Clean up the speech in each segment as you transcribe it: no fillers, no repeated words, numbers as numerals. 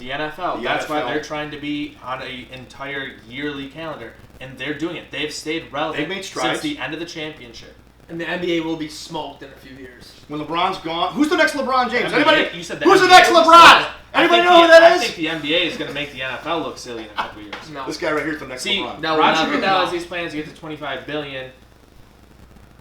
The NFL. That's why they're trying to be on an entire yearly calendar, and they're doing it. They've stayed relevant They've made strides since the end of the championship. And the NBA will be smoked in a few years. When LeBron's gone, who's the next LeBron James? NBA, Anybody? you said Who's the NBA? next LeBron? Anybody know who that is? I think the NBA is going to make the NFL look silly in a couple years. No. This guy right here is the next LeBron. No, Roger Goodell has these plans to get to $25 billion.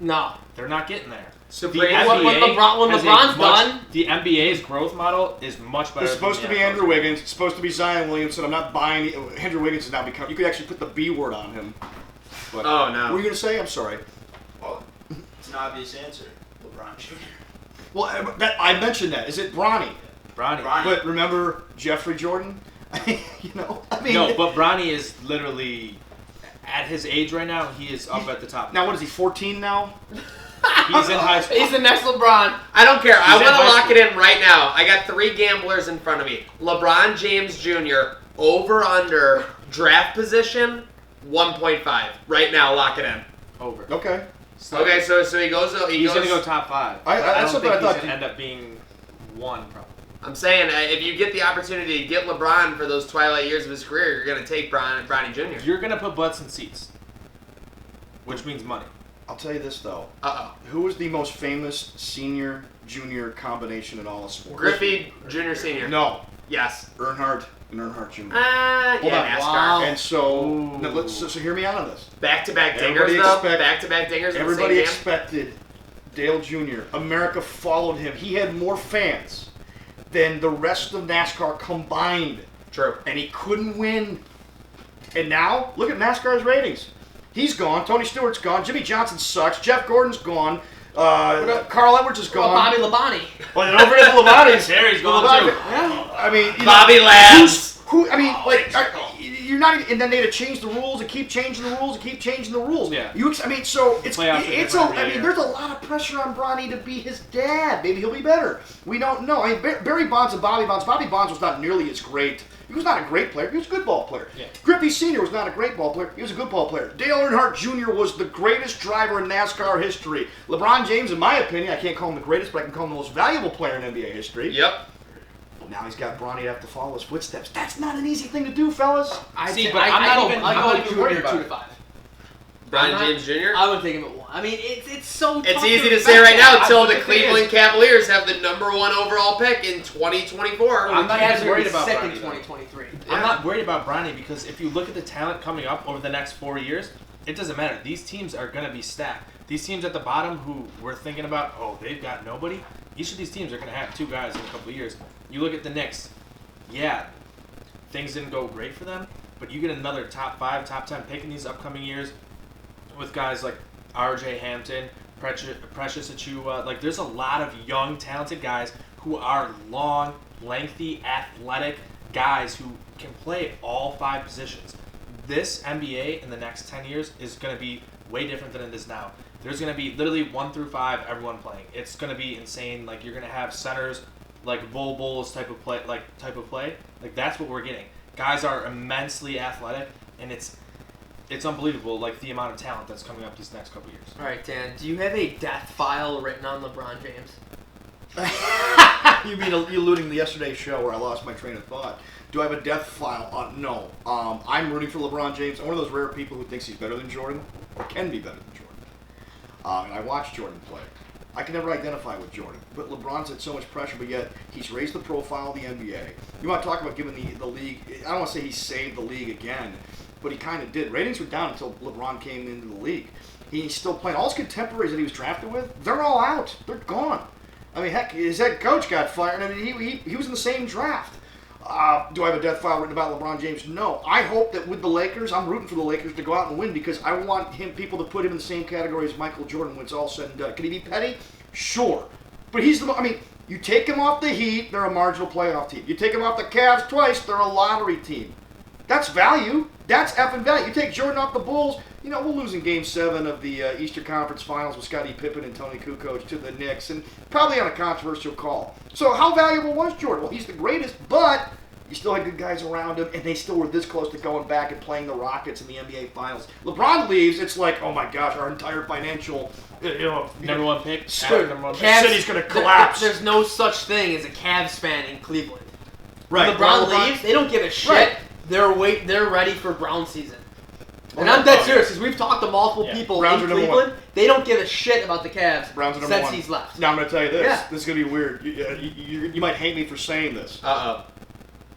No. They're not getting there. So the when NBA LeBron's done, the NBA's growth model is much better. It's supposed to be Andrew Wiggins. It's supposed to be Zion Williamson. I'm not buying. Andrew Wiggins has now become. You could actually put the B word on him. But, oh no. What were you gonna say? I'm sorry. Well, it's an obvious answer. LeBron Jr. Well, I mentioned that. Is it Bronny? Bronny. But remember Jeffrey Jordan? I mean. No, but Bronny is literally at his age right now. He is up at the top. Now what is he? 14 now? He's in high school. He's the next LeBron. I don't care. I He's want to in high lock it in right now. I got 3 gamblers in front of me. LeBron James Jr. over under draft position 1.5. Right now, lock it in. Over. Okay. Okay, so he goes. He's gonna go top 5. I don't something think I thought he's gonna end up being 1 probably. I'm saying if you get the opportunity to get LeBron for those twilight years of his career, you're gonna take Bronny Jr. You're gonna put butts in seats, which means money. I'll tell you this though. Uh-oh. Who was the most famous senior-junior combination in all of sports? Griffey Jr. Senior. No. Yes. Earnhardt and Earnhardt Jr. Yeah, NASCAR. Wow. And so hear me out on this. Back-to-back Everybody dingers, though. expect- Back-to-back dingers. Everybody in the same expected Dale Jr. America followed him. He had more fans than the rest of NASCAR combined. True. And he couldn't win. And now, look at NASCAR's ratings. He's gone. Tony Stewart's gone. Jimmy Johnson sucks. Jeff Gordon's gone. Carl Edwards is gone. Bobby Labonte. Well, don't forget the Labontes. Harry's gone too. Yeah. I mean, Bobby Labs. You're not even, and then they had to change the rules and keep changing the rules and keep changing the rules. Yeah. So it's Playoffs are different every year. there's a lot of pressure on Bronny to be his dad. Maybe he'll be better. We don't know. I mean, Barry Bonds and Bobby Bonds. Bobby Bonds was not nearly as great. He was not a great player. He was a good ball player. Yeah. Griffey Sr. was not a great ball player. He was a good ball player. Dale Earnhardt Jr. was the greatest driver in NASCAR history. LeBron James, in my opinion, I can't call him the greatest, but I can call him the most valuable player in NBA history. Yep. Now he's got Bronny to have to follow his footsteps. That's not an easy thing to do, fellas. I'm not even worried about 2 it. to 5. Bronny James Jr. I would take him at 1. I mean, it's so tough. It's easy to say right now until the the thing Cleveland is- Cavaliers have the number 1 overall pick in 2024. I'm not even worried about second Bronny, though. 2023. I'm not worried about Bronny because if you look at the talent coming up over the next 4 years, it doesn't matter. These teams are going to be stacked. These teams at the bottom who we're thinking about, they've got nobody. Each of these teams are going to have 2 guys in a couple of years. You look at the Knicks. Yeah, things didn't go great for them, but you get another top 5, top 10 pick in these upcoming years with guys like R.J. Hampton, Precious Achiuwa. Like, there's a lot of young, talented guys who are long, lengthy, athletic guys who can play all 5 positions. This NBA in the next 10 years is going to be way different than it is now. There's going to be literally 1 through 5, everyone playing. It's going to be insane. Like, you're going to have centers like Bull Bulls type of play. Like, that's what we're getting. Guys are immensely athletic, and it's unbelievable, like, the amount of talent that's coming up these next couple years. All right, Dan, do you have a death file written on LeBron James? You mean you alluding to yesterday's show where I lost my train of thought? Do I have a death file? No. I'm rooting for LeBron James. I'm one of those rare people who thinks he's better than Jordan, or can be better than Jordan. And I watched Jordan play. I can never identify with Jordan, but LeBron's had so much pressure, but yet he's raised the profile of the NBA. You want to talk about giving the league, I don't want to say he saved the league again, but he kind of did. Ratings were down until LeBron came into the league. He's still playing. All his contemporaries that he was drafted with, they're all out. They're gone. I mean, heck, his head coach got fired. I mean, he was in the same draft. Do I have a death file written about LeBron James? No. I hope that with the Lakers, I'm rooting for the Lakers to go out and win because I want people to put him in the same category as Michael Jordan when it's all said and done. Can he be petty? Sure. But you take him off the Heat, they're a marginal playoff team. You take him off the Cavs twice, they're a lottery team. That's value. That's effing value. You take Jordan off the Bulls, we'll lose in Game 7 of the Eastern Conference Finals with Scottie Pippen and Tony Kukoc to the Knicks, and probably on a controversial call. So how valuable was Jordan? Well, he's the greatest, but you still had good guys around him, and they still were this close to going back and playing the Rockets in the NBA Finals. LeBron leaves, it's like, oh my gosh, our entire financial, number 1 pick. City's going to collapse. There's no such thing as a Cavs fan in Cleveland. Right. When LeBron leaves, they don't give a shit. Right. They're ready for Brown season. And I'm dead serious because we've talked to multiple people Browns in are number Cleveland. They don't give a shit about the Cavs Browns are number since 1. he's left. Now I'm going to tell you this. Yeah. This is going to be weird. You might hate me for saying this. Uh-oh.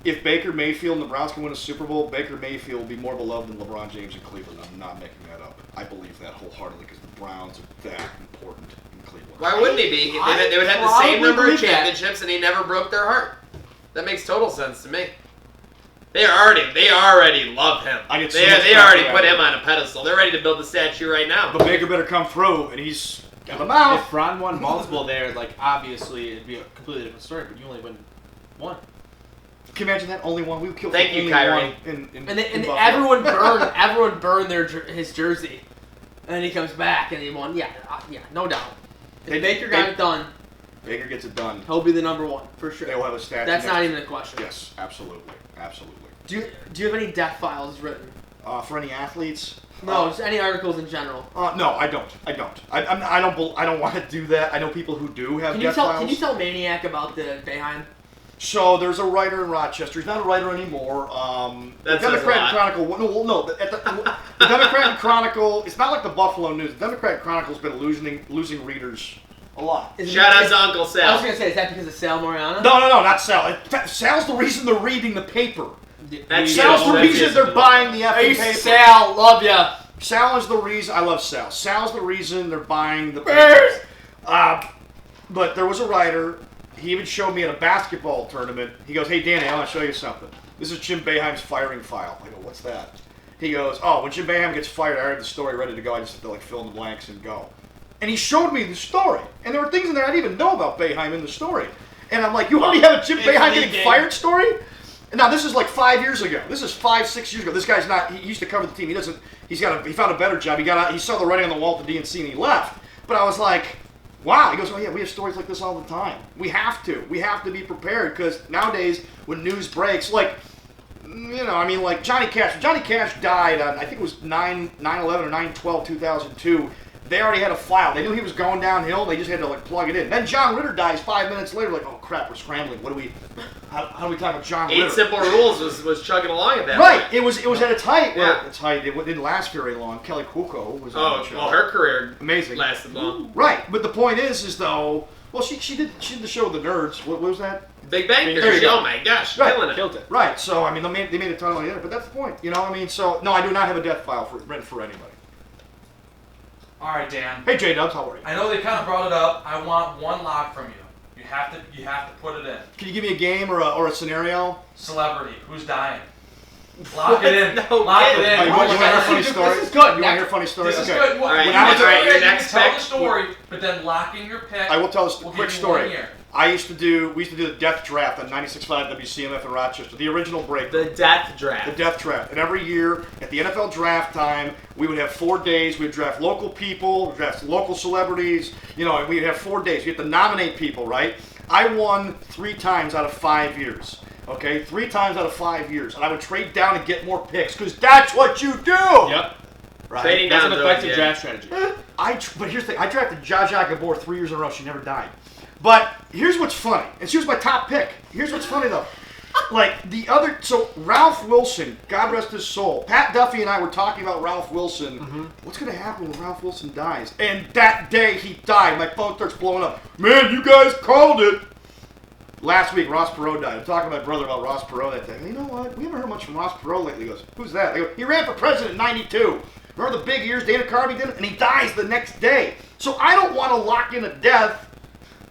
If Baker Mayfield and the Browns can win a Super Bowl, Baker Mayfield will be more beloved than LeBron James in Cleveland. I'm not making that up. I believe that wholeheartedly because the Browns are that important in Cleveland. Why wouldn't he be? They would have the same number of championships, and he never broke their heart. That makes total sense to me. They already love him. They already put him on a pedestal. They're ready to build the statue right now. But Baker better come through, and he's got the mouth. If Bron won multiple there, like obviously it'd be a completely different story. But you only win one. Can you imagine that? Only one. We would kill. Thank you, Kyrie. And everyone burned his jersey, and then he comes back and he won. Yeah, no doubt. If Baker got it done, Baker gets it done. he'll be the number 1 for sure. They will have a statue. That's not even a question. Yes, absolutely. Do you have any death files written? For any athletes? No, just any articles in general. No, I don't. I don't want to do that. I know people who do have death files. Can you tell Maniac about the Boeheim? So there's a writer in Rochester. He's not a writer anymore. That the Democratic Chronicle. The Democratic Chronicle. It's not like the Buffalo News. The Democratic Chronicle's been losing readers a lot. Shout out to Uncle Sal. I was gonna say, is that because of Sal Moriana? No, not Sal. Sal's the reason they're reading the paper. That's Sal's the reason they're buying the effing paper. Sal, love ya. Sal is the reason. I love Sal. Sal's the reason they're buying the paper. But there was a writer. He even showed me at a basketball tournament. He goes, "Hey, Danny, I want to show you something. This is Jim Boeheim's firing file." I go, "What's that?" He goes, "Oh, when Jim Boeheim gets fired, I already have the story ready to go. I just have to fill in the blanks and go." And he showed me the story. And there were things in there I didn't even know about Boeheim in the story. And I'm like, "You already have a Jim Boeheim getting fired story?" Now, this is like 5 years ago. This is 5-6 years ago. This guy's not, he used to cover the team. He found a better job. He saw the writing on the wall at the DNC and he left. But I was like, wow. He goes, "Oh yeah, we have stories like this all the time. We have to be prepared because nowadays when news breaks, like Johnny Cash. Johnny Cash died on, I think it was 9/11 or 9/12/2002. They already had a file. They knew he was going downhill. They just had to plug it in. Then John Ritter dies 5 minutes later. Like, oh crap, we're scrambling. How do we talk about John Ritter? 8 Simple Rules was chugging along at that Right. point. It was at its height. Yeah. Its height. It didn't last very long. Kelly Cuoco was on the show. Well, her career amazing lasted long. Right, but the point is though, well, she did the show with the nerds. What was that? Big Bang There Theory. you go. Oh my gosh, Right. killing it. Right. So I mean, they made a ton of money in it, but that's the point. You know what I mean? So no, I do not have a death file written for anybody. All right, Dan. Hey, J-Dubs, how are you? I know they kind of brought it up. I want one lock from you. You have to put it in. Can you give me a game or a scenario? Celebrity. Who's dying? Lock it in. No Lock it kidding. in. You want to hear a funny story? This is good. You want to hear a funny story? This is Okay. good. All right, When I was your you next can tell pick. the story, but then locking your pick. I will tell a will quick give you 1 story. year. We used to do the death draft on 96.5 WCMF in Rochester, the original break. The death draft. The death draft. And every year at the NFL draft time, we would have 4 days. We'd draft local people, we'd draft local celebrities, and we'd have 4 days. We have to nominate people, right? I won 3 times out of 5 years. Okay? 3 times out of 5 years. And I would trade down and get more picks because that's what you do. Yep. Right? Trading That's down an to effective it, draft strategy. But here's the thing. I drafted Zsa Zsa Gabor 3 years in a row. She never died. But here's what's funny. And she was my top pick. Here's what's funny, though. So Ralph Wilson, God rest his soul. Pat Duffy and I were talking about Ralph Wilson. What's going to happen when Ralph Wilson dies? And that day he died. My phone starts blowing up. Man, you guys called it. Last week, Ross Perot died. I'm talking to my brother about Ross Perot that day. You know what? We haven't heard much from Ross Perot lately. He goes, who's that? I go, he ran for president in 92. Remember the big years Dana Carvey did it? And he dies the next day. So I don't want to lock in a death,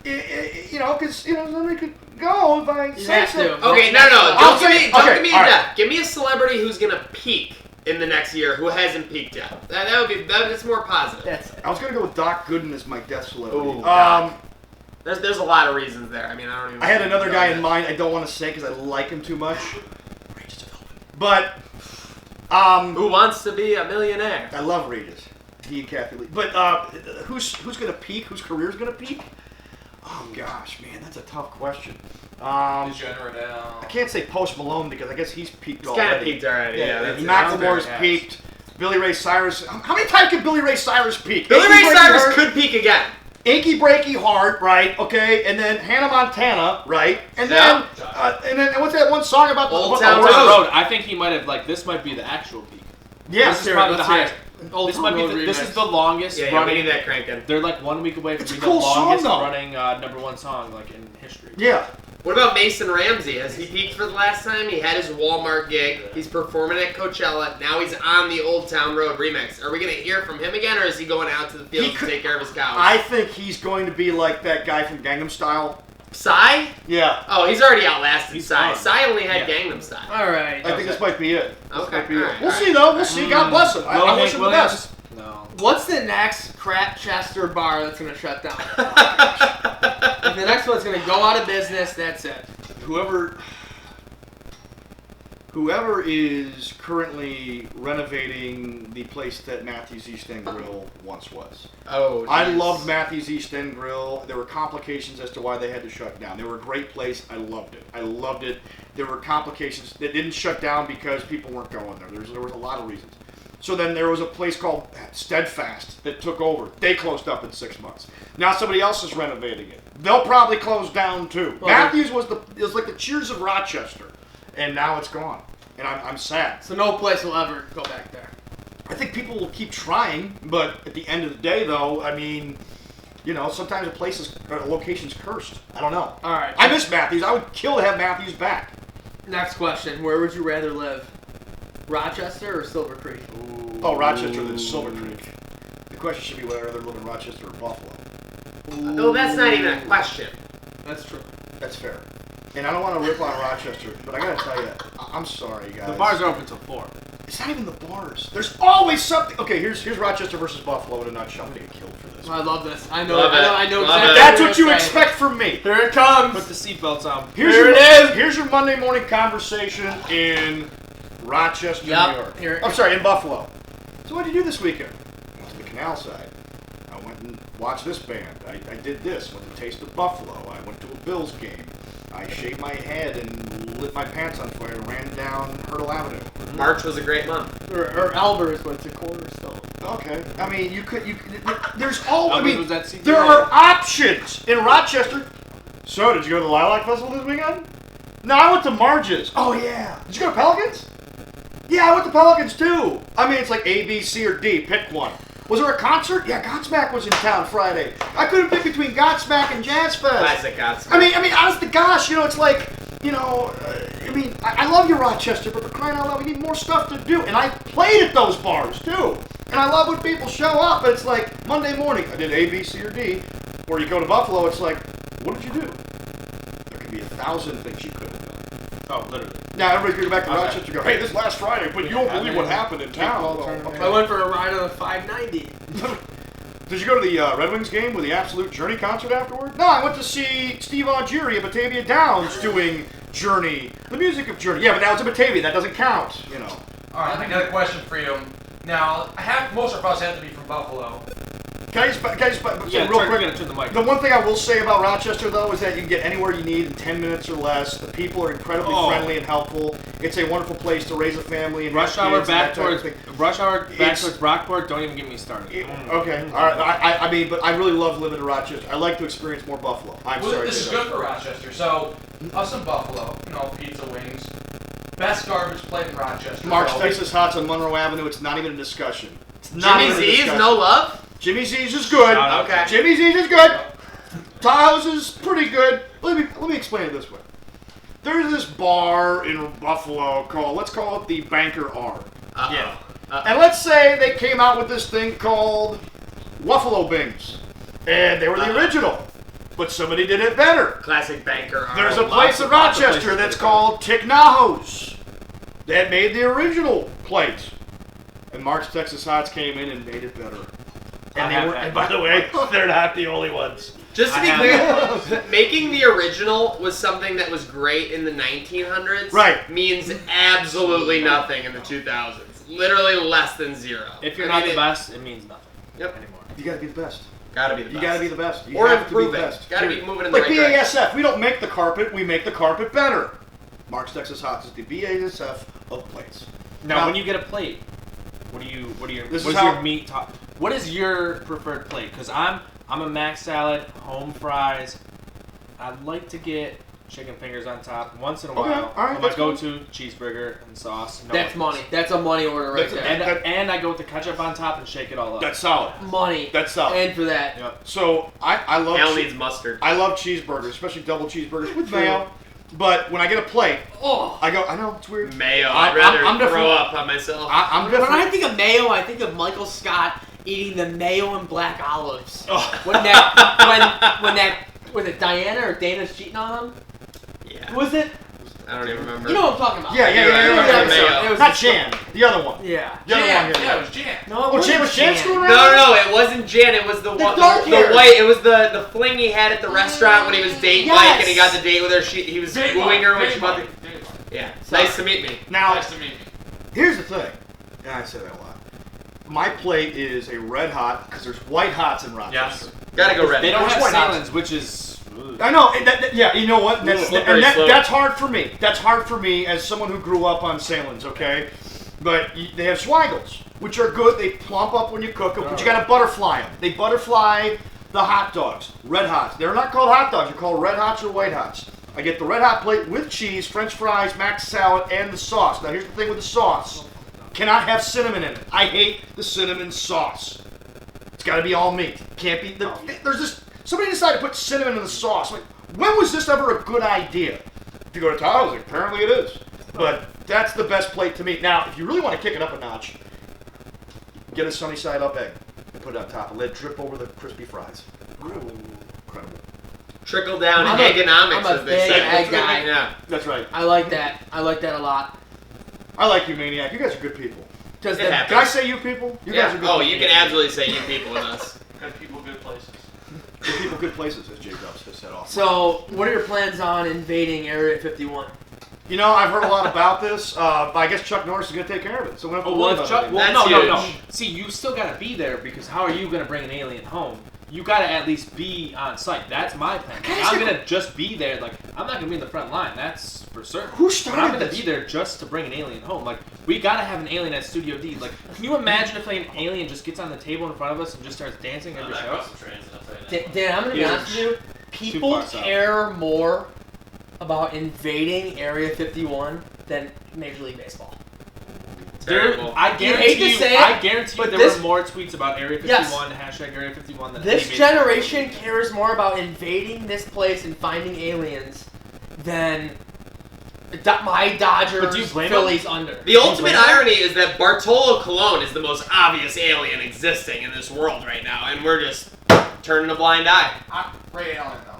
because, somebody could go if I say so. Okay, no. Don't give me a all right. death. Give me a celebrity who's gonna peak in the next year who hasn't peaked yet. That's more positive. I was going to go with Doc Gooden as my death celebrity. Ooh, Doc. There's a lot of reasons there. I mean, I don't even. I had another guy in mind. I don't want to say because I like him too much. But who wants to be a millionaire? I love Regis. He and Kathy Lee. But who's going to peak? Whose career's going to peak? Oh gosh, man, that's a tough question. Degenerate. I can't say Post Malone because I guess he's peaked He's already. kind of peaked already. Yeah. Macklemore's peaked. Billy Ray Cyrus. How many times can Billy Ray Cyrus peak? Billy Ray Cyrus could peak again. Inky Breaky Heart, right? Okay, and then Hannah Montana, right? And then what's that one song about Old the Town Road. Road. I think he might have this might be the actual peak. Yeah, This is probably the highest. Old This Town might be Road this remix. is the longest Yeah, we running. need that cranking. They're like 1 week away from It's a being cool the song, longest though. running #1 song like in history. Yeah. What about Mason Ramsey? Has he peaked for the last time? He had his Walmart gig. He's performing at Coachella. Now he's on the Old Town Road remix. Are we going to hear from him again, or is he going out to the field to take care of his cows? I think he's going to be like that guy from Gangnam Style. Psy? Yeah. Oh, he's already outlasted He's Psy. on. Psy only had Yeah. Gangnam Style. All right. I think this might be it. This Okay, might be it. alright, We'll alright. see, though. We'll see. God bless him. I wish him the best. No. What's the next crap Chester bar that's gonna shut down? If the next one's gonna go out of business, that's it. Whoever is currently renovating the place that Matthew's East End Grill once was. Oh, I geez. loved Matthew's East End Grill. There were complications as to why they had to shut down. They were a great place. I loved it. There were complications. They didn't shut down because people weren't going there. There was a lot of reasons. So then there was a place called Steadfast that took over. They closed up in 6 months. Now somebody else is renovating it. They'll probably close down too. Well, Matthews was like the Cheers of Rochester, and now it's gone. And I'm sad. So no place will ever go back there. I think people will keep trying, but at the end of the day, though, I mean, sometimes a location's cursed. I don't know. All right. I miss Matthews. I would kill to have Matthews back. Next question: where would you rather live, Rochester or Silver Creek? Oh, Rochester than Silver Creek. The question should be whether I'd rather live in Rochester or Buffalo. No, that's not even a question. That's true. That's fair. And I don't want to rip on Rochester, but I gotta tell you, I'm sorry, guys. The bars are open till 4. It's not even the bars. There's always something. Okay, here's Rochester versus Buffalo in a nutshell. I'm gonna get killed for this. I love this. I know. Love it. I know Love exactly. it. That's you're what you saying. expect from me. Here it comes. Put the seatbelts on. Here's your Monday morning conversation in Rochester, Yep. New York. Here- I'm sorry, in Buffalo. So what did you do this weekend? Went to the canal side. I went and watched this band. I did this. Went to Taste of Buffalo. I went to a Bills game. I shaved my head and lit my pants on fire and ran down Hurdle Avenue. March was a great month. Or Albers went to Cornerstone. Okay. I mean, there's all. I Albert mean, was at CD there Road. are options in Rochester. So, did you go to the Lilac Festival this weekend? No, I went to Marge's. Oh yeah. Did you go to Pelicans? Yeah, I went to Pelicans too. I mean, it's like A, B, C, or D. Pick one. Was there a concert? Yeah, Godsmack was in town Friday. I couldn't pick between Godsmack and Jazz Fest. Classic Godsmack. I mean, honest to gosh, it's like, I love you, Rochester, but for crying out loud, we need more stuff to do. And I played at those bars, too. And I love when people show up, but it's like, Monday morning, I did A, B, C, or D. Or you go to Buffalo, it's like, what did you do? There could be 1,000 things you could have done. Oh, literally. Now everybody's going to go back to Okay. Rochester and go, hey, this last Friday, but you won't believe what happened in town. I went for a ride on a 590. Did you go to the Red Wings game with the Absolute Journey concert afterward? No, I went to see Steve Augeri of Batavia Downs doing Journey, the music of Journey. Yeah, but that was in Batavia. That doesn't count, All right, I got a question for you. Now, most of us have to be from Buffalo. Can I just Yeah, real we're quick? gonna turn the mic. The one thing I will say about Rochester, though, is that you can get anywhere you need in 10 minutes or less. The people are incredibly friendly and helpful. It's a wonderful place to raise a family and Rush have hour kids and back that type of towards thing. Brockport. Don't even get me started. Okay, all right. I mean, but I really love living in Rochester. I like to experience more Buffalo. I'm Well, sorry. this is good for Rochester. So, us in Buffalo, pizza, wings. Best garbage plate in Rochester. Mark's So- Texas Hots on Monroe Avenue. It's not even a discussion. It's not Jimmy even a Z's, discussion. no love? Jimmy Z's is good. Shout out. Okay. Jimmy Z's is good. Tahoe's is pretty good. Let me explain it this way. There's this bar in Buffalo let's call it the Banker R. Yeah. And let's say they came out with this thing called Buffalo Bings. And they were the original. But somebody did it better. Classic banker. There's a lots place in of- lots of Rochester places that's that called Tignajos that made the original plate. And Mark's Texas Hots came in and made it better. I have that. And by the way, they're not the only ones. Just to I be have- clear, making the original was something that was great in the 1900s. Right. Means absolutely nothing in the 2000s. Literally less than zero. If you're I not mean, the best, it means nothing. Yep. Anymore. You gotta be the best. Gotta be the best. You gotta be the best. You Or have to be the improving. best. Gotta be moving in the Like right direction. BASF, we don't make the carpet, we make the carpet better. Mark's Texas Hots is the BASF of plates. Now, when you get a plate, what is This is how- your meat top? What is your preferred plate? Because I'm I'm a mac salad, home fries. I'd like to get chicken fingers on top once in a Okay, while. all right, My that's cool. go-to cheeseburger and sauce. No That's onions. money. That's a money order right there. And I go with the ketchup on top and shake it all up. That's solid. Money. That's solid. And for that. Yep. So I love. Al needs mustard. I love cheeseburgers, especially double cheeseburgers with mayo. But when I get a plate, Oh. I go. I know it's weird. Mayo. I'd rather I'm throw different. up on myself. I'm When different. I think of mayo, I think of Michael Scott eating the mayo and black olives. Oh. When was it Diana or Dana's cheating on him? Yeah. Who was it? I don't even remember. You know what I'm talking about. Yeah. Mayo. It was Not Jan. The other one. Yeah. The other one Jan. here. Yeah, it was Jan. No, it Oh, wasn't Jan was Jan screwing around? No, it wasn't Jan. It was the one, dark the hair. white. It was the fling he had at the restaurant when he was dating Yes. Mike, and he got the date with her. He was Dave wooing her when Mike, she Dave bought the. Mike, Dave Mike. Yeah. Sorry. Nice to meet me. Now, Nice to meet you. here's the thing. Yeah, I say that a lot. My plate is a red hot because there's white hots in Rochester. Yes. Gotta go red. They don't Which have one? salads, which is. I know. Yeah, you know what? Slippery slope. That's hard for me. That's hard for me as someone who grew up on Salins, okay? But they have Schweigels, which are good. They plump up when you cook them, but you gotta butterfly them. They butterfly the hot dogs, red hots. They're not called hot dogs. They're called red hots or white hots. I get the red hot plate with cheese, French fries, mac salad, and the sauce. Now here's the thing with the sauce. Cannot have cinnamon in it. I hate the cinnamon sauce. It's got to be all meat. Can't be. There's this. Somebody decided to put cinnamon in the sauce. Like, when was this ever a good idea? If you go to Tahoe, like, apparently it is. But that's the best plate to me. Now, if you really want to kick it up a notch, get a sunny side up egg and put it on top and let it drip over the crispy fries. Incredible. Trickle down I'm a economics, as they big say. egg guy. Yeah. That's right. I like that. I like that a lot. I like you, Maniac. You guys are good people. Because It happens. Can I say you people? You guys are good Oh, people. you can absolutely say you people with us. Good people, good places. Good people, good places, as Jay Dubs has said off. So, what are your plans on invading Area 51? You know, I've heard a lot about this, but I guess Chuck Norris is going to take care of it. So we don't have to Oh, well, worry if about Chuck, it. well, That's no. huge. See, you still gotta be there because how are you gonna bring an alien home? You gotta at least be on site. That's my plan. Like, I'm gonna just be there. Like, I'm not gonna be in the front line. That's for certain. Who But started I'm gonna this? be there just to bring an alien home. Like, we gotta have an alien at Studio D. Like, can you imagine if like an alien just gets on the table in front of us and just starts dancing every show? Dan, I'm going to be Huge. honest with you. People far south. care more about invading Area 51 than Major League Baseball. Terrible. I You hate guarantee to you, say it, I guarantee but you there this- were more tweets about Area 51, hashtag Area 51 than This any baseball. generation cares more about invading this place and finding aliens than my Dodgers, But do you blame Phillies under. The ultimate irony is that Bartolo Colon is the most obvious alien existing in this world right now, and we're just turning a blind eye. Ray Allen, though.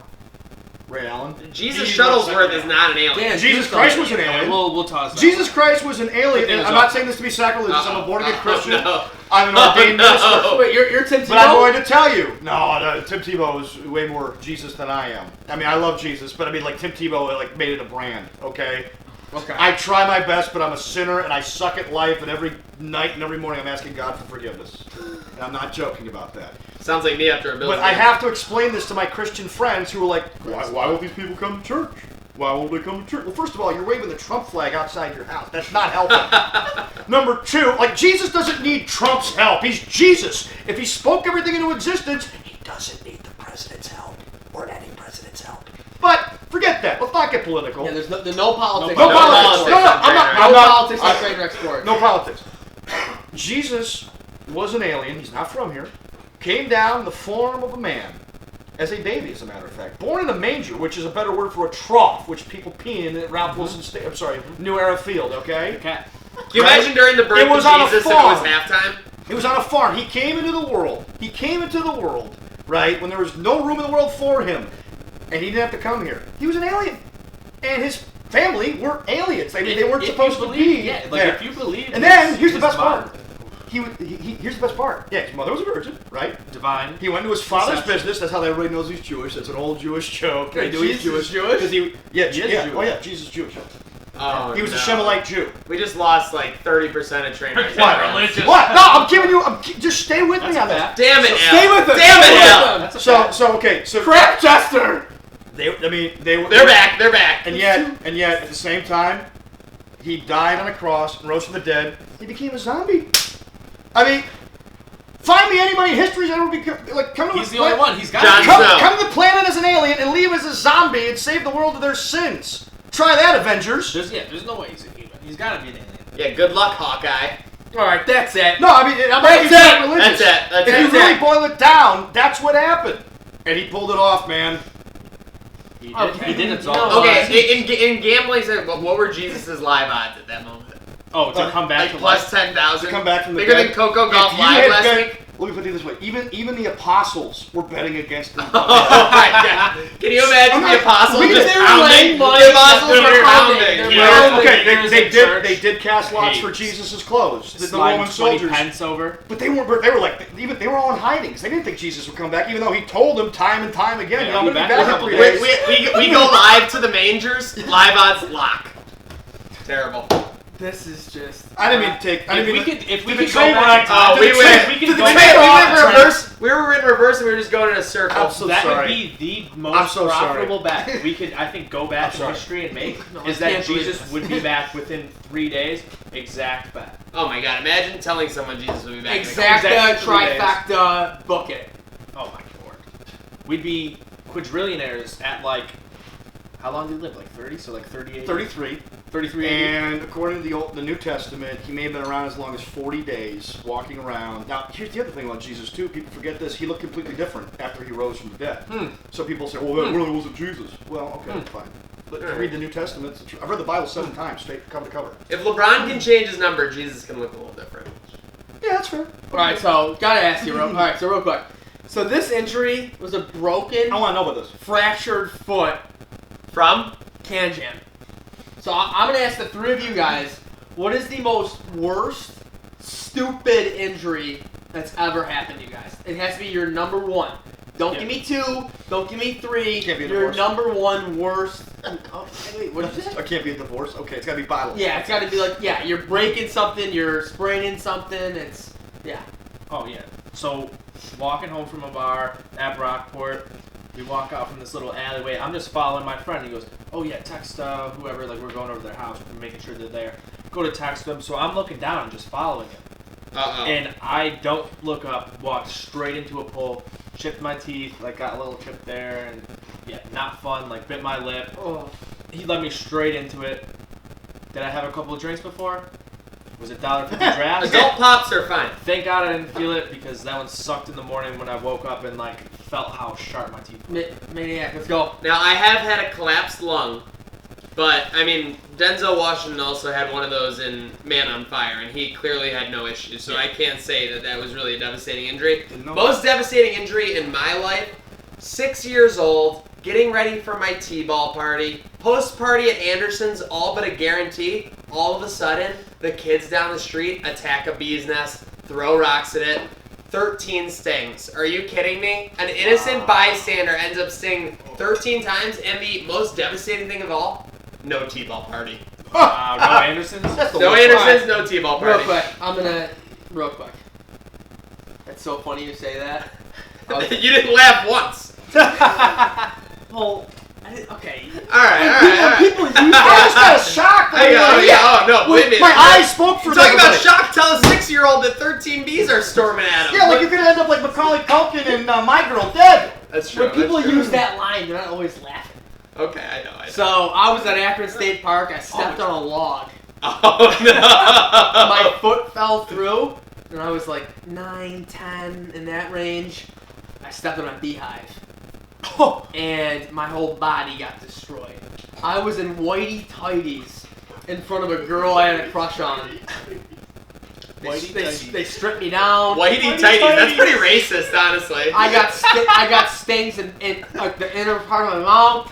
Ray Allen. Jesus He Shuttlesworth looks like is an not an alien. Dan, Jesus you Christ thought- was an alien. We'll toss that Jesus one. Christ was an alien, and was I'm not awesome. saying this to be sacrilegious. I'm a born-again Oh, Christian. no. I'm an ordained no. minister. Wait, you're Tim Tebow? But I'm going to tell you, no, Tim Tebow is way more Jesus than I am. I mean, I love Jesus, but I mean, like, Tim Tebow, like, made it a brand, okay? Okay. I try my best, but I'm a sinner, and I suck at life, and every night and every morning I'm asking God for forgiveness. And I'm not joking about that. Sounds like me after a Bills But I game. have to explain this to my Christian friends who are like, why won't these people come to church? Why won't they come to church? Well, first of all, you're waving the Trump flag outside your house. That's not helping. Number two, like, Jesus doesn't need Trump's help. He's Jesus. If he spoke everything into existence, he doesn't need the president's help or any president's help. But forget that. Let's not get political. Yeah, there's no politics. No No politics. politics. No, I'm not. No I'm not. politics on Trainwreck Sports. No politics. Jesus was an alien. He's not from here. Came down in the form of a man. As a baby, as a matter of fact. Born in a manger, which is a better word for a trough, which people pee in at Ralph Wilson Stadium. I'm sorry, New Era Field, okay? Cat. Can you imagine during the birth It was of on a Jesus if it was farm. halftime? It was on a farm. He came into the world. He came into the world, right, when there was no room in the world for him. And he didn't have to come here. He was an alien. And his family were aliens. I mean, they weren't If supposed you to believe- be Yeah, like there. if you believe. And then, his- here's the his best mom- part. Here's the best part. Yeah, his mother was a virgin, right? Divine. He went to his father's Conception. business. That's how everybody knows he's Jewish. That's an old Jewish joke. They Wait, knew he's Jesus Jewish. is Jewish? 'Cause he, yeah, He is yeah. Jewish. Oh yeah, Jesus is Jewish. Oh, He was a no. Shemelite Jew. We just lost like 30% of Trainwreck. What? religious. What? No, I'm giving you. just stay with That's me a on fact. that. Damn it, Al. Stay with us. Damn Stay it, with Al. them. That's a So fact. okay, so Crap, Chester. they were. They're back. They're back. And yet at the same time, he died on a cross and rose from the dead. He became a zombie. I mean, Find me anybody in history that would be like come to He's the the only one. He's got Jon to Snow. come to the planet as an alien and leave as a zombie and save the world of their sins. Try that, Avengers. There's no way he's a human. He's got to be an alien. Yeah, good luck, Hawkeye. All right, that's it. No, I mean I'm not That's being it. religious. That's If it. you really boil it down, that's what happened, and he pulled it off, man. He did. Okay. He did it No. all. Okay, in gambling, what were Jesus' live odds at that moment? Oh, to come back Like to plus life. 10,000. To come back from the Bigger dead. than Coco If Golf you Live had last bet- week. Let me put it this way: even the apostles were betting against him. Oh my God! Can you imagine the apostles we- just they were pounding? laying money. The apostles They're were pounding. pounding. They're Yeah. pounding. Okay, they Church did. They did cast lots for hates. Jesus' clothes. The Sliding Roman 20 soldiers. pence over. But they were like they were all in hiding. They didn't think Jesus would come back, even though he told them time and time again. Yeah, You know, I'm he'll gonna be be back back in in a 3 couple days. We go live to the mangers. Live odds lock. Terrible. This is just. I didn't mean to take. I If didn't we mean could, if we to the could go train back, wreck. We went. we to could the go train back. wreck. We went Trent. reverse. We were in reverse and we were just going in a circle. I'm so that sorry. would be the I'm most so sorry. profitable bet we could, I think, go back I'm in sorry. history and make No, is I that can't believe Jesus this. would be back within 3 days. Exact bet. Oh my God! Imagine telling someone Jesus would be back. Exact Exact 3 days. trifecta bucket. Oh my lord. We'd be quadrillionaires at like, how long did he live? Like 30? So like 38? 33. 33 AD? And according to the New Testament, he may have been around as long as 40 days, walking around. Now, here's the other thing about Jesus too. People forget this. He looked completely different after he rose from the dead. So people say, "Well, that really wasn't Jesus." Well, okay, fine. But if you read the New Testament, it's true. I've read the Bible 7 times, straight cover to cover. If LeBron can change his number, Jesus can look a little different. Yeah, that's fair. All right, so gotta ask you, all right, so real quick. So this injury was a broken, I want to know about this. fractured foot From? can jam. So I'm gonna ask the three of you guys, what is the most worst, stupid injury that's ever happened to you guys? It has to be your number one. Don't give me 2. Don't give me 3. Can't be a your divorce. number one worst. Oh, wait, what did you say? I can't be a divorce. Okay, it's got to be violent. Yeah, it's got to be like, yeah, you're breaking something, you're spraining something. It's, yeah. Oh yeah. So walking home from a bar at Brockport, we walk out from this little alleyway. I'm just following my friend. He goes, "Oh yeah, text whoever. Like we're going over to their house, we're making sure they're there." Go to text them. So I'm looking down, just following him, and I don't look up. Walked straight into a pole, chipped my teeth. Like got a little chip there, and yeah, not fun. Like bit my lip. Oh. He led me straight into it. Did I have a couple of drinks before? Was it $1.50 draft? Adult pops are fine. Thank God I didn't feel it because that one sucked in the morning when I woke up and like felt how sharp my teeth were. Maniac, let's go. Now, I have had a collapsed lung, but, I mean, Denzel Washington also had one of those in Man on Fire, and he clearly had no issues, so I can't say that that was really a devastating injury. Didn't know Most devastating injury in my life, 6 years old, getting ready for my T-ball party, post-party at Anderson's, all but a guarantee. All of a sudden, the kids down the street attack a bee's nest, throw rocks at it, 13 stings. Are you kidding me? An innocent bystander ends up stinged 13 times, and the most devastating thing of all, no T-ball party. No Andersons? That's the No worst. Andersons, no T-ball Real party. quick, real quick. It's so funny you say that. You didn't laugh once. Well, okay. All right. People use I that. just got a shock. No, wait a minute. My eyes spoke for You're talking about everybody. shock. Tell a 6-year-old that 13 bees are storming at him. Yeah, like you're gonna end up like Macaulay Culkin and My Girl Dead. That's true. When people that's true. use that line, they're not always laughing. Okay, I know. So I was at Akron State Park. I stepped on a log. Oh no! My foot fell through, and I was like 9, 10 in that range. I stepped on a beehive, and my whole body got destroyed. I was in whitey tighties in front of a girl I had a crush on. They stripped me down. Whitey tighties. That's pretty racist, honestly. I got stings in like the inner part of my mouth,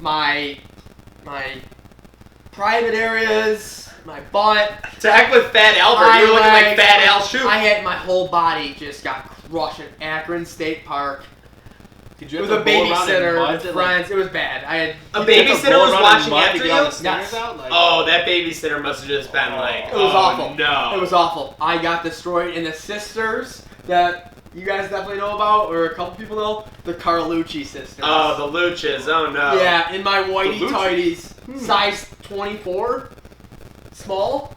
my private areas, my butt. To heck with Fat Albert. You were looking like Fat Al Shoot. I had my whole body just got crushed in Akron State Park. Did you It have was a to roll around in babysitter mud with to, friends. It was bad. I had A Did you have to babysitter roll was around in watching mud to after get all you? the stingers Yes. out? Like, Oh, that babysitter must have just been like, It was oh, awful. No. It was awful. I got destroyed, and the sisters that you guys definitely know about, or a couple people know, the Carlucci sisters. Oh, the Luchas. Oh no. Yeah, in my whitey The Luchas? tighties, size 24, small.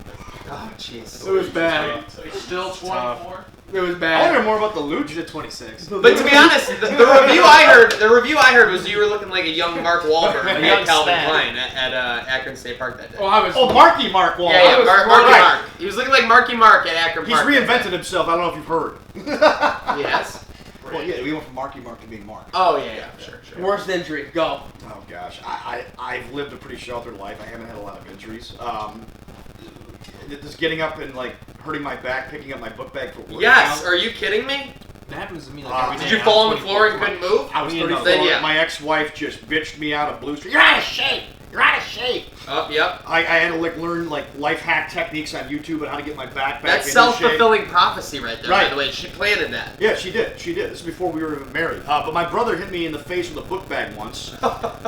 Oh jeez. It was bad. Still 24? It was I bad. want to hear more about the luge. You did 26. But to be honest, the review I heard was you were looking like a young Mark Wahlberg A at young Calvin Stan. Klein at Akron State Park that day. Marky Mark Wall. Yeah, Marky Right. Mark. He was looking like Marky Mark at Akron He's Park. reinvented himself. I don't know if you've heard. Yes. Well, yeah, we went from Marky Mark to being Mark. Oh yeah, sure. Worst injury. Go. Oh gosh, I've lived a pretty sheltered life. I haven't had a lot of injuries. Just getting up and like hurting my back, picking up my book bag for work. Yes. Are you kidding me? That happens to me like every day. Did you I'm fall on the 24 floor and months. couldn't move? I was Yeah, 34. then yeah. My ex-wife just bitched me out of Blue Street. You're out of shape. You're out of shape. Oh, yep. I had to like learn like life hack techniques on YouTube on how to get my back That's into self-fulfilling prophecy right there, by Right. the way. She planted that. Yeah, she did. She did. This is before we were even married. But my brother hit me in the face with a book bag once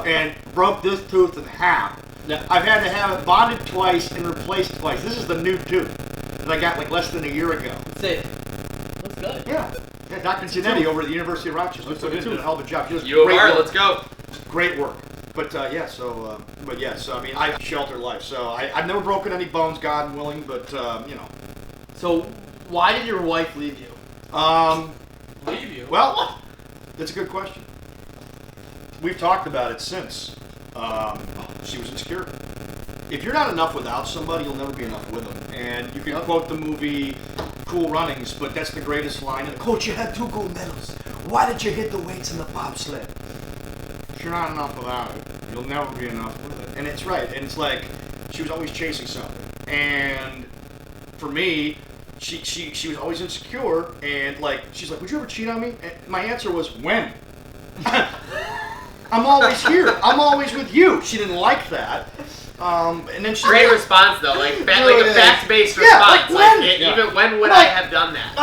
and broke this tooth in half. Yeah. I've had to have it bonded twice and replaced twice. This is the new tooth that I got like less than a year ago. That's it. That's good. Yeah. Yeah, Dr. Janetti over at the University of Rochester. Looks like he did a hell of a job. She does U of great R, work. let's go. Great work. But so I mean, I sheltered life. So I've never broken any bones, God willing, but you know. So, why did your wife leave you? Leave you? Well, that's a good question. We've talked about it since. She was insecure. If you're not enough without somebody, you'll never be enough with them. And you can quote the movie Cool Runnings, but that's the greatest line. And Coach, you had 2 gold medals. Why did you hit the weights in the bobsled? If you're not enough without it, you'll never be enough with it. And it's right. And it's like she was always chasing something. And for me, she was always insecure. And like she's like, would you ever cheat on me? And my answer was, when? I'm always here. I'm always with you. She didn't like that. And then she Great response though, like a fact-based Yeah, response. like when? Even when would I Like, have done that?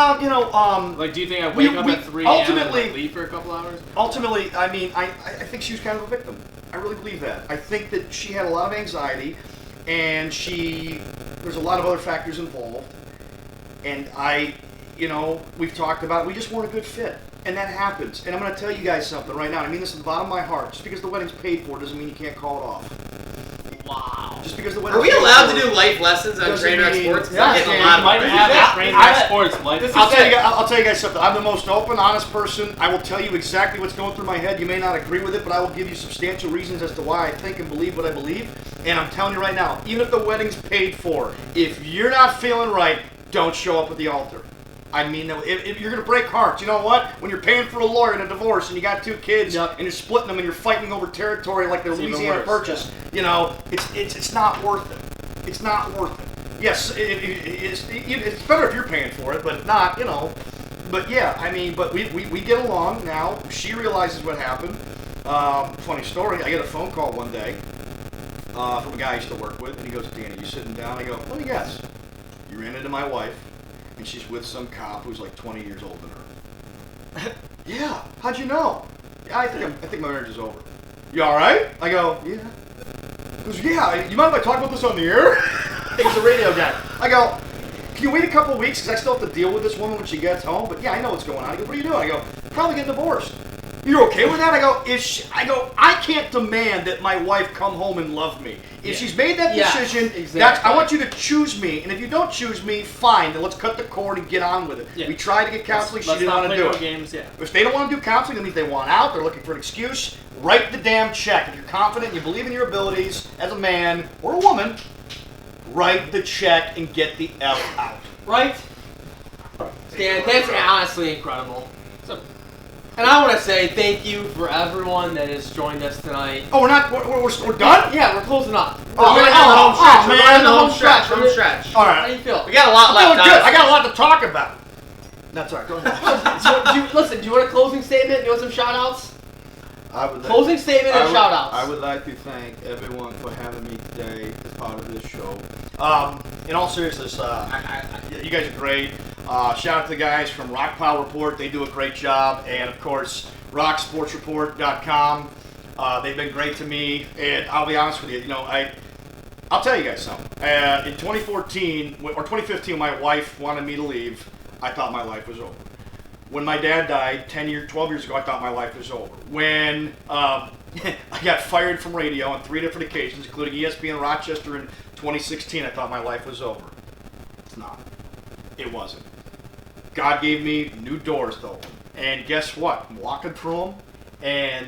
Like, do you think I wake up at 3 a.m. and ultimately- like, leave for a couple hours? Ultimately, I mean, I think she was kind of a victim. I really believe that. I think that she had a lot of anxiety, and there's a lot of other factors involved. And we've talked about it, we just weren't a good fit. And that happens. And I'm going to tell you guys something right now. I mean this from the bottom of my heart. Just because the wedding's paid for doesn't mean you can't call it off. Wow. Just because the wedding's Are we paid allowed for, to do life lessons on doesn't Trainwreck mean- Sports? 'Cause Yeah, I'm getting a man, lot You might of have that. Trainwreck Sports life. I'll tell you guys something. I'm the most open, honest person. I will tell you exactly what's going through my head. You may not agree with it, but I will give you substantial reasons as to why I think and believe what I believe. And I'm telling you right now, even if the wedding's paid for, if you're not feeling right, don't show up at the altar. I mean, if you're going to break hearts, you know what? When you're paying for a lawyer in a divorce and you got 2 kids and you're splitting them and you're fighting over territory like the It's even Louisiana worse, Purchase, it's not worth it. It's not worth it. Yes, it's better if you're paying for it, but not, But yeah, I mean, but we get along now. She realizes what happened. Funny story, I get a phone call one day from a guy I used to work with, and he goes, Danny, you sitting down? I go, let me guess. You ran into my wife, and she's with some cop who's like 20 years older than her. Yeah, how'd you know? Yeah, I think my marriage is over. You all right? I go, yeah. He goes, yeah, you mind if I talk about this on the air? He's a radio guy. I go, can you wait a couple weeks because I still have to deal with this woman when she gets home? But yeah, I know what's going on. He goes, what are you doing? I go, probably getting divorced. You're okay with that? I go, I can't demand that my wife come home and love me. If she's made that decision, exactly. I want you to choose me. And if you don't choose me, fine. Then let's cut the cord and get on with it. Yeah. We tried to get counseling. She Let's didn't not want to play do more it. games, yeah. If they don't want to do counseling, that means they want out. They're looking for an excuse. Write the damn check. If you're confident, you believe in your abilities as a man or a woman, write the check and get the F out. Right? Dan, that's honestly incredible. And I want to say thank you for everyone that has joined us tonight. Oh, we're done? Yeah, we're closing up. Oh, We're man, in the home stretch. man, We're in the home Home stretch. stretch. All How right. do you feel? We got a lot I'm left. feeling good. I honestly. got a lot to talk about. That's all right. Go ahead. Listen, do you want a closing statement? You want some shout outs? I would like Closing statement and shout outs. I would like to thank everyone for having me today as part of this show. In all seriousness, you guys are great. Shout out to the guys from Rock Pile Report. They do a great job. And, of course, rocksportsreport.com. They've been great to me. And I'll be honest with you, I'll tell you guys something. In 2014, or 2015, my wife wanted me to leave. I thought my life was over. When my dad died 12 years ago, I thought my life was over. When I got fired from radio on 3 different occasions, including ESPN Rochester in 2016, I thought my life was over. It's not. It wasn't. God gave me new doors to open. And guess what? I'm walking through them. And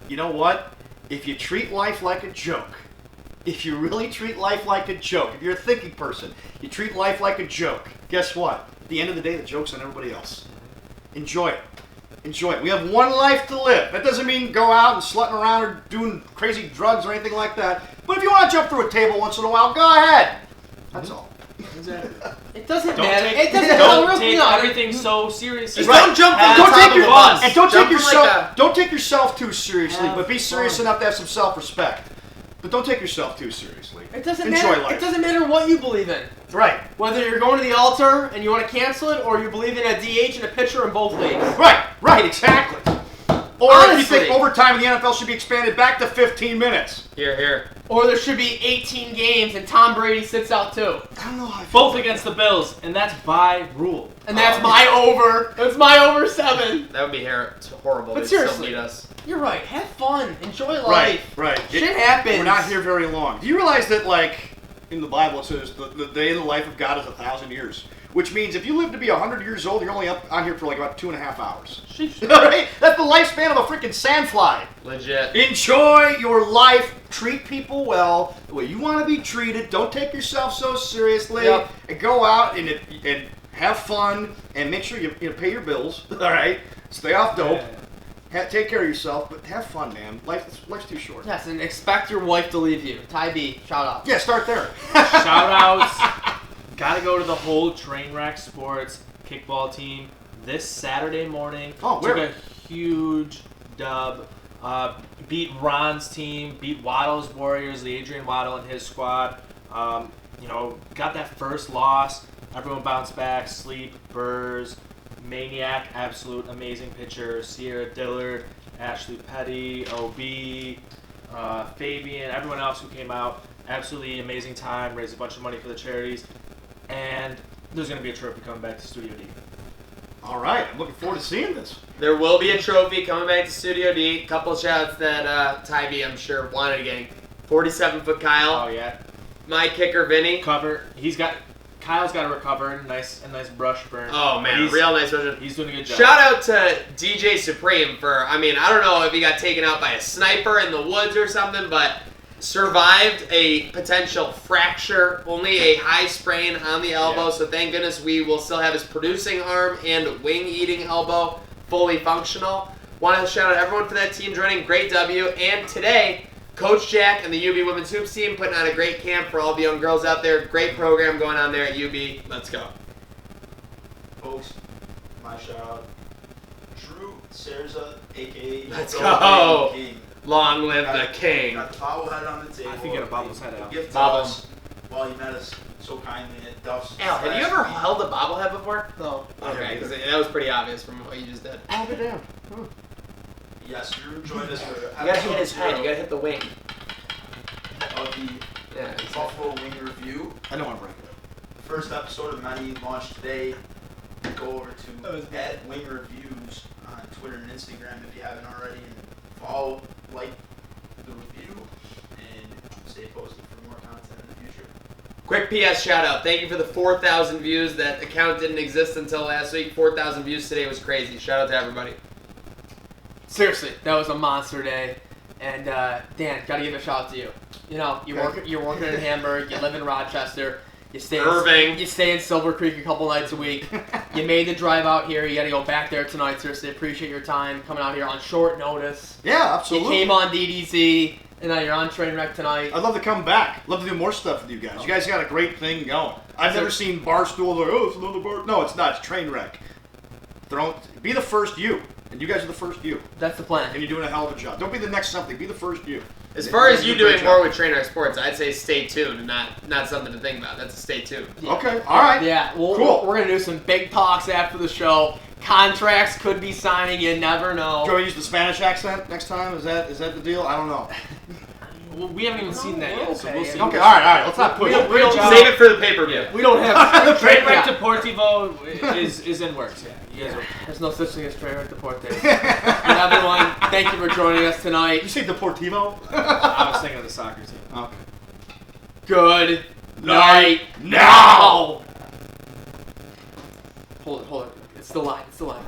you know what? If you treat life like a joke, if you really treat life like a joke, if you're a thinking person, you treat life like a joke, guess what? At the end of the day, the joke's on everybody else. Enjoy it. Enjoy it. We have one life to live. That doesn't mean go out and slutting around or doing crazy drugs or anything like that. But if you want to jump through a table once in a while, go ahead. That's all. Exactly. It doesn't Don't matter. take, It doesn't don't matter. take No, everything so seriously. Just don't jump from Have the Don't top take of your a bus. and don't Jump take from yourself like don't take yourself too seriously, Have but be serious fun. enough to have some self-respect. But don't take yourself too seriously. It doesn't Enjoy matter. life. It doesn't matter what you believe in. Right. Whether you're going to the altar and you want to cancel it, or you believe in a DH and a pitcher in both leagues. Right, exactly. Or if you Honestly. think overtime in the NFL should be expanded back to 15 minutes. Here. Or there should be 18 games and Tom Brady sits out too. I don't know how I feel. Both against the Bills, and that's by rule. And that's my over. That's my over 7. That would be horrible. But They'd still seriously. beat us. You're right. Have fun. Enjoy life. Right. Shit happens. We're not here very long. Do you realize that, like, in the Bible it says the day in the life of God is 1,000 years? Which means if you live to be 100 years old, you're only up on here for like about 2.5 hours. Right? That's the lifespan of a freaking sandfly. Legit. Enjoy your life. Treat people well the way you want to be treated. Don't take yourself so seriously. Yep. And go out and have fun and make sure you pay your bills. All right. Stay off dope. Take care of yourself, but have fun, man. Life's too short. Yes, and expect your wife to leave you. Ty B, shout out. Yeah, start there. Shout outs. Gotta go to the whole Trainwreck Sports kickball team this Saturday morning. Oh, Took where? a huge dub. Beat Ron's team. Beat Waddle's Warriors. The Adrian Waddle and his squad. Got that first loss. Everyone bounced back. Sleep, Burrs, Maniac, absolute amazing pitcher. Sierra Dillard, Ashley Petty, OB, Fabian, everyone else who came out. Absolutely amazing time. Raised a bunch of money for the charities. And there's going to be a trophy coming back to Studio D. All right. I'm looking forward to seeing this. There will be a trophy coming back to Studio D. Couple shouts that Ty B, I'm sure, wanted getting. 47-foot Kyle. Oh, yeah. My kicker, Vinny. Kyle's got to recover. A nice brush burn. Oh, man. Real nice version. He's doing a good job. Shout out to DJ Supreme for, I don't know if he got taken out by a sniper in the woods or something, but survived a potential fracture, only a high sprain on the elbow, so thank goodness we will still have his producing arm and wing-eating elbow fully functional. Want to shout out everyone for that team joining. Great W. And today, Coach Jack and the UB Women's Hoops team putting on a great camp for all the young girls out there. Great program going on there at UB. Let's go. Folks, my shout out. Drew Cerza, a.k.a. Let's the go. King. Long live the king. Got the bobblehead on the table. I think he had a bobble's head out. Gift to Bobble. us while he met us so kindly at Duff's. Al, have you ever held a bobblehead before? No. Okay, because that was pretty obvious from what you just did. Oh, good damn. Yes, Drew joined us for You gotta hit his head. You gotta hit the wing. of the Yeah, exactly. Buffalo Wing Review. I don't want to break it. The first episode of many launched today. Go over to @Wing Reviews on Twitter and Instagram if you haven't already, and follow, like the review, and stay posted for more content in the future. Quick PS shout out. Thank you for the 4,000 views. That account didn't exist until last week. 4,000 views today was crazy. Shout out to everybody. Seriously, that was a monster day. And Dan, gotta give a shout out to you. You know, you're working in Hamburg, you live in Rochester, you stay Irving. you stay in Silver Creek a couple nights a week. You made the drive out here, you gotta go back there tonight. Seriously, appreciate your time coming out here on short notice. Yeah, absolutely. You came on DDZ, and now you're on Trainwreck Tonight. I'd love to come back. Love to do more stuff with you guys. You guys got a great thing going. I've never seen Barstool like, oh, it's another bar. No, it's not. It's Trainwreck. Be the first you. And you guys are the first you. That's the plan. And you're doing a hell of a job. Don't be the next something. Be the first you. As far as you do a great doing more job. with Trainwreck Sports, I'd say stay tuned and not something to think about. That's a stay tuned. Okay, all right. Yeah, Cool. we're going to do some big talks after the show. Contracts could be signing, you never know. Do I use the Spanish accent next time? Is that the deal? I don't know. Well, we haven't even seen that yet, so we'll see. Okay, all right. Let's not push We it. don't- we don't- Save it for the pay-per-view. We don't have Trainwreck Yeah. Deportivo is in works. Yeah, you guys are. There's no such thing as Trainwreck Deportes. And everyone, thank you for joining us Did tonight. you say Deportivo? I was thinking of the soccer team. Okay. Good night now. Hold it. It's the line. It's the line.